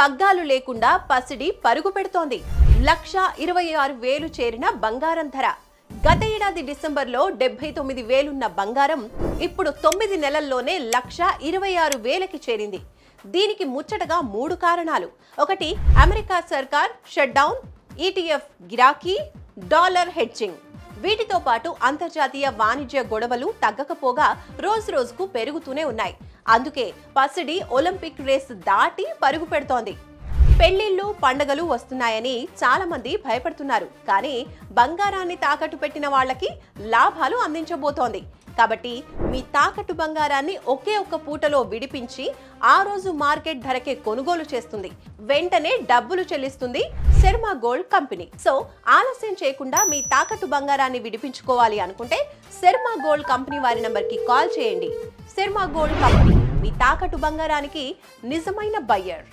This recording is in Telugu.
పగ్గాలు లేకుండా పసిడి పరుగు పెడుతోంది. 1,26,000 చేరిన బంగారం ధర. గత ఏడాది డిసెంబర్లో 79,000 బంగారం ఇప్పుడు 9 నెలల్లోనే 1,26,000కి చేరింది. దీనికి ముచ్చటగా 3 కారణాలు. ఒకటి, అమెరికా సర్కార్ షట్ డౌన్, ETF గిరాకీ, డాలర్ హెడ్జింగ్. వీటితో పాటు అంతర్జాతీయ వాణిజ్య గొడవలు తగ్గకపోగా రోజుకు పెరుగుతూనే ఉన్నాయి. అందుకే పసిడి ఒలింపిక్ రేస్ దాటి పరుగు పెడుతోంది. పెళ్లిళ్లు, పండుగలు వస్తున్నాయని చాలా మంది భయపడుతున్నారు. కానీ బంగారాన్ని తాకట్టు పెట్టిన వాళ్ళకి లాభాలు అందించబోతోంది. కాబట్టి మీ తాకట్టు బంగారాన్ని ఒకే ఒక్క పూటలో విడిపించి ఆ రోజు మార్కెట్ ధరకే కొనుగోలు చేస్తుంది. వెంటనే డబ్బులు చెల్లిస్తుంది శర్మ గోల్డ్ కంపెనీ. సో ఆలస్యం చేయకుండా మీ తాకట్టు బంగారాన్ని విడిపించుకోవాలి అనుకుంటే శర్మ గోల్డ్ కంపెనీ వారి నంబర్కి కాల్ చేయండి. శర్మ గోల్డ్ కంపెనీ, మీ తాకట్టు బంగారానికి నిజమైన బయ్యర్.